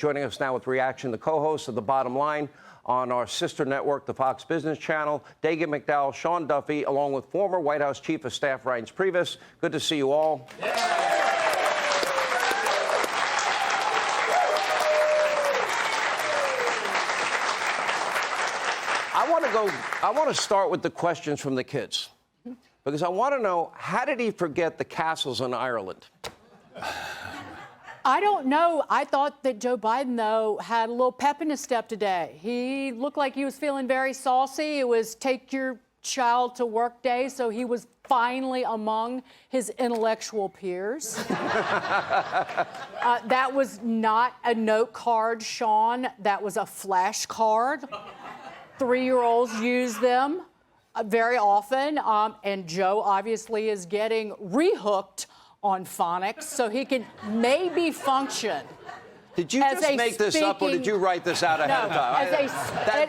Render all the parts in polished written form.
Joining us now with reaction, the co-host of The Bottom Line on our sister network, the Fox Business Channel, Dagen McDowell, Sean Duffy, along with former White House Chief of Staff Reince Priebus. Good to see you all. Yeah. I want to start with the questions from the kids, because I want to know, how did he forget the castles in Ireland? I don't know. I thought that Joe Biden, though, had a little pep in his step today. He looked like he was feeling very saucy. It was take your child to work day, so he was finally among his intellectual peers. That was not a note card, Sean. That was a flash card. 3-year-olds use them very often, and Joe obviously is getting rehooked on phonics so he can maybe function. Did you just make this up, or did you write this out ahead of time?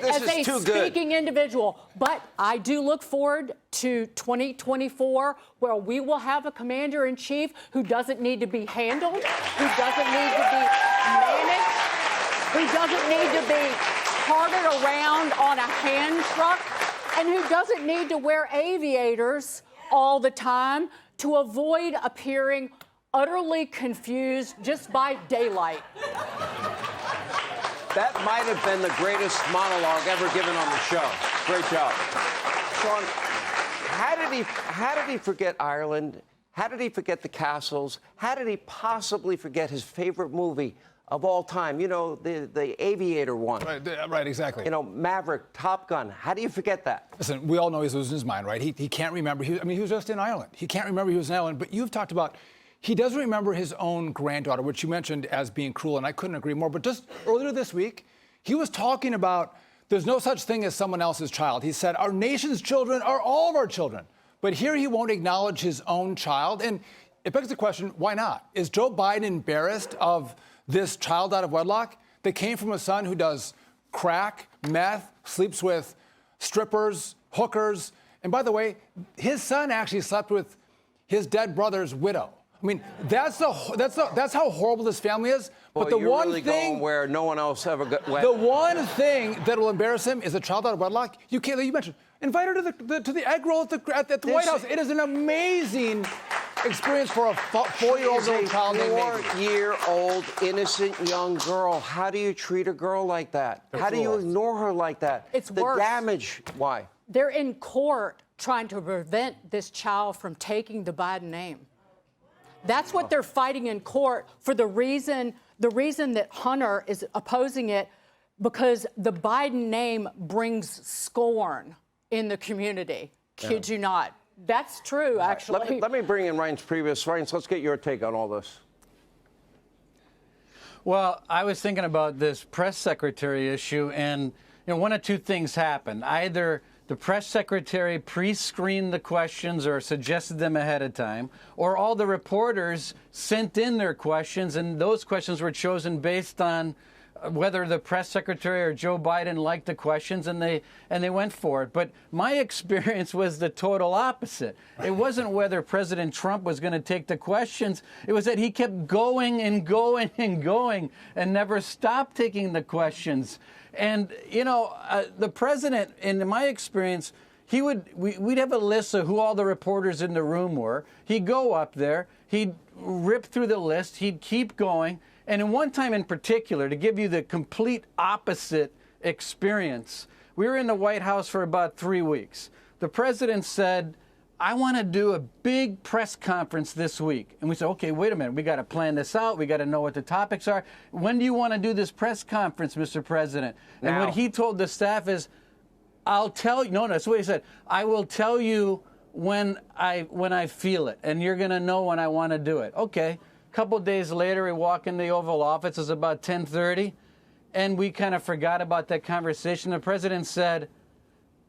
As a speaking individual. But I do look forward to 2024, where we will have a commander-in-chief who doesn't need to be handled, who doesn't need to be managed, who doesn't need to be carted around on a hand truck, and who doesn't need to wear aviators all the time to avoid appearing utterly confused just by daylight. That might have been the greatest monologue ever given on the show. Great job. Sean, how did he forget Ireland? How did he forget the castles? How did he possibly forget his favorite movie of all time? You know, the Aviator one. Right, exactly. You know, Maverick, Top Gun. How do you forget that? Listen, we all know he's losing his mind, right? He can't remember. He was just in Ireland. He can't remember he was in Ireland. But you've talked about, he doesn't remember his own granddaughter, which you mentioned as being cruel, and I couldn't agree more. But just earlier this week, he was talking about there's no such thing as someone else's child. He said, our nation's children are all of our children. But here he won't acknowledge his own child. And it begs the question, why not? Is Joe Biden embarrassed of this child out of wedlock that came from a son who does crack, meth, sleeps with strippers, hookers? And by the way, his son actually slept with his dead brother's widow. I mean, that's how horrible this family is. Well, but the you're one really thing going where no one else ever got wet. The one thing that will embarrass him is a child out of wedlock. You mentioned, invite her to the egg roll at the White House. It is an amazing experience for a 4-year-old little child named Maisie. 4-year-old innocent young girl. How do you treat a girl like that? How do you ignore her like that? It's worse. The damage. Why? They're in court trying to prevent this child from taking the Biden name. That's what they're fighting in court for, the reason that Hunter is opposing it, because the Biden name brings scorn in the community. Kid you not. That's true, actually. Let me bring in Reince Priebus. Reince, let's get your take on all this. Well, I was thinking about this press secretary issue, and one of two things happened. Either the press secretary pre-screened the questions or suggested them ahead of time, or all the reporters sent in their questions, and those questions were chosen based on whether the press secretary or Joe Biden liked the questions, and they went for it. But my experience was the total opposite. It wasn't whether President Trump was going to take the questions. It was that he kept going and going and going and never stopped taking the questions. And, the president, in my experience, we'd have a list of who all the reporters in the room were. He'd go up there, he'd rip through the list, he'd keep going. And in one time in particular, to give you the complete opposite experience, we were in the White House for about 3 weeks. The president said, I want to do a big press conference this week. And we said, okay, wait a minute. We got to plan this out. We got to know what the topics are. When do you want to do this press conference, Mr. President? And what he told the staff is, I'll tell you. No, that's what he said. I will tell you when I feel it. And you're going to know when I want to do it. Okay. A couple days later, we walk in the Oval Office. It's about 10:30. And we kind of forgot about that conversation. The president said,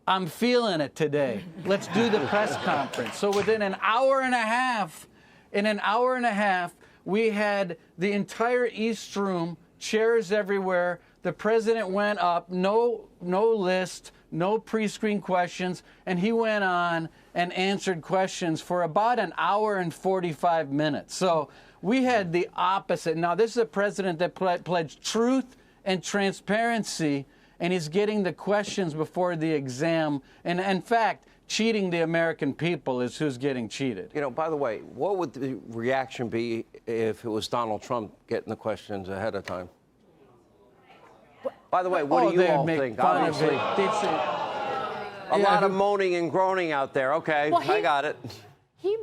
I'm feeling it today. Let's do the press conference. So within an hour and a half, we had the entire East Room, chairs everywhere. The president went up, no list, no pre-screen questions, and he went on and answered questions for about an hour and 45 minutes. So We had the opposite. Now, this is a president that pledged truth and transparency, and he's getting the questions before the exam. And in fact, cheating the American people is who's getting cheated. You know, by the way, what would the reaction be if it was Donald Trump getting the questions ahead of time? By the way, what do you all think? Obviously, a lot of moaning and groaning out there. Okay, well, I got it. He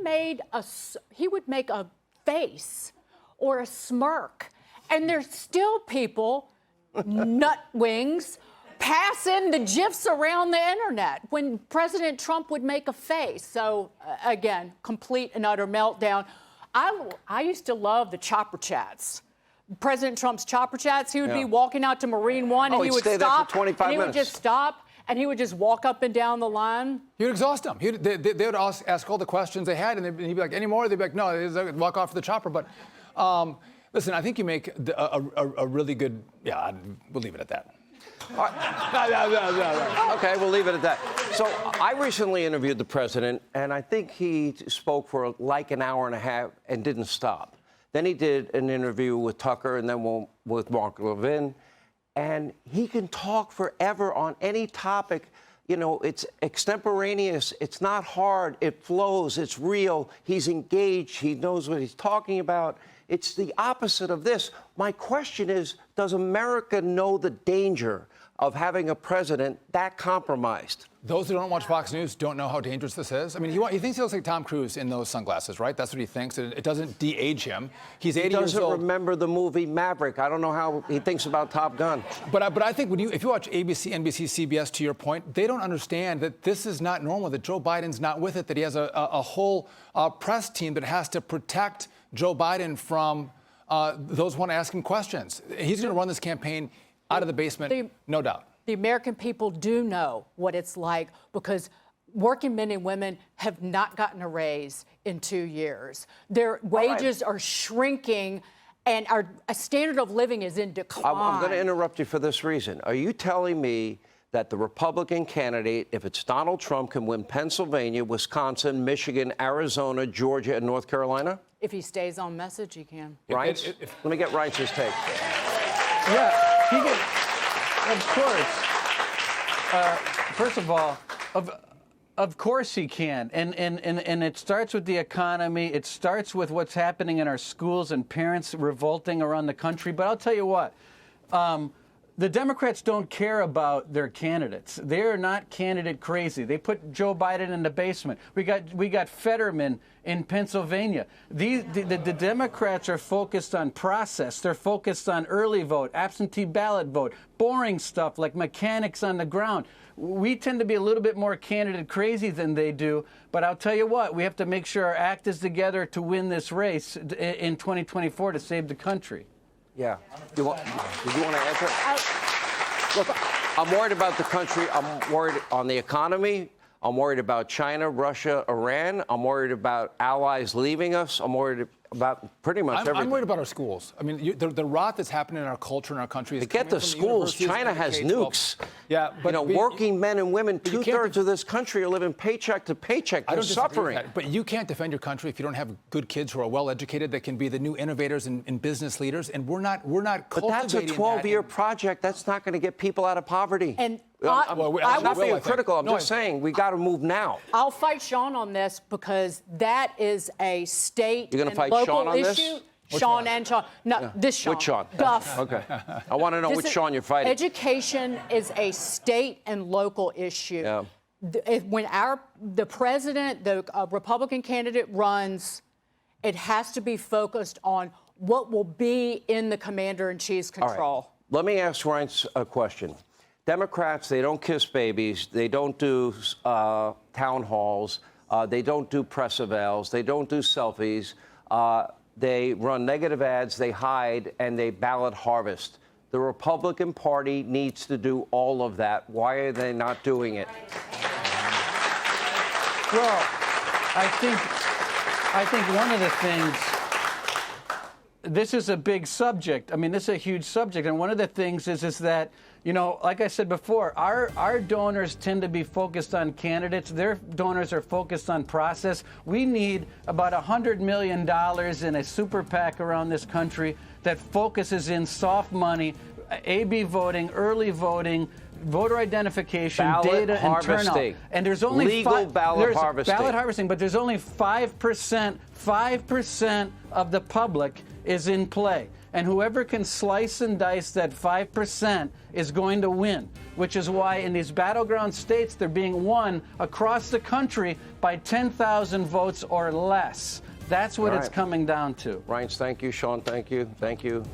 would make a face or a smirk, and there's still people, nutwings, passing the GIFs around the internet when President Trump would make a face. So, again, complete and utter meltdown. I used to love the chopper chats. President Trump's chopper chats, he would be walking out to Marine One, and he would stop, and he would just stop, and he would just walk up and down the line. He would exhaust them. They would ask all the questions they had, and he'd be like, any more? They'd be like, no, they'd walk off the chopper. But listen, I think you make a really good, we'll leave it at that. Okay, we'll leave it at that. So I recently interviewed the president, and I think he spoke for like an hour and a half and didn't stop. Then he did an interview with Tucker and then with Mark Levin. And he can talk forever on any topic. You know, it's extemporaneous. It's not hard. It flows. It's real. He's engaged. He knows what he's talking about. It's the opposite of this. My question is, does America know the danger of having a president that compromised? Those who don't watch Fox News don't know how dangerous this is. I mean, he thinks he looks like Tom Cruise in those sunglasses, right? That's what he thinks. It doesn't de-age him. He's 80 years old. He doesn't remember the movie Maverick. I don't know how he thinks about Top Gun. But I think if you watch ABC, NBC, CBS, to your point, they don't understand that this is not normal, that Joe Biden's not with it, that he has a whole press team that has to protect Joe Biden from those who want to ask him questions. He's going to run this campaign out of the basement, no doubt. The American people do know what it's like because working men and women have not gotten a raise in 2 years. Their wages are shrinking, and our standard of living is in decline. I'm going to interrupt you for this reason. Are you telling me that the Republican candidate, if it's Donald Trump, can win Pennsylvania, Wisconsin, Michigan, Arizona, Georgia, and North Carolina? If he stays on message, he can. Reince? Let me get Reince's take. Yeah, he can. Of course. First of all, of course he can. And it starts with the economy. It starts with what's happening in our schools and parents revolting around the country. But I'll tell you what. The Democrats don't care about their candidates. They are not candidate crazy. They put Joe Biden in the basement. We got Fetterman in Pennsylvania. The Democrats are focused on process. They're focused on early vote, absentee ballot vote, boring stuff like mechanics on the ground. We tend to be a little bit more candidate crazy than they do. But I'll tell you what, we have to make sure our act is together to win this race in 2024 to save the country. Yeah. Did you want to answer? Look, I'm worried about the country. I'm worried on the economy. I'm worried about China, Russia, Iran. I'm worried about allies leaving us. I'm worried about pretty much everything. I'm worried about our schools. I mean, the rot that's happening in our culture and our country is Forget the schools. China has nukes. Yeah, but working men and women, 2/3 of this country are living paycheck to paycheck. They're suffering. But you can't defend your country if you don't have good kids who are well educated that can be the new innovators and business leaders. And we're not cultivating. But that's a 12-year project. That's not going to get people out of poverty. And I'm not being critical. I'm just saying we got to move now. I'll fight Sean on this because that is a state You're going to fight Sean on this? Sean and Sean. No, this Sean. Which Sean? Duff. Okay. I want to know which Sean you're fighting. Education is a state and local issue. Yeah. When the president, the Republican candidate runs, it has to be focused on what will be in the commander-in-chief's control. All right. Let me ask Reince a question. Democrats, they don't kiss babies. They don't do town halls. They don't do press avails. They don't do selfies. They run negative ads. They hide, and they ballot harvest. The Republican Party needs to do all of that. Why are they not doing it? Well, I think one of the things this is a big subject. I mean, this is a huge subject. And one of the things is that, you know, like I said before, our donors tend to be focused on candidates. Their donors are focused on process. We need about $100 million in a super PAC around this country that focuses in soft money, AB voting, early voting, voter identification, ballot data, harvesting. and turnout. And there's only legal ballot harvesting. Ballot harvesting, but there's only 5% of the public is in play. And whoever can slice and dice that 5% is going to win, which is why in these battleground states, they're being won across the country by 10,000 votes or less. That's what it's coming down to. Reince, thank you. Sean, thank you. Thank you.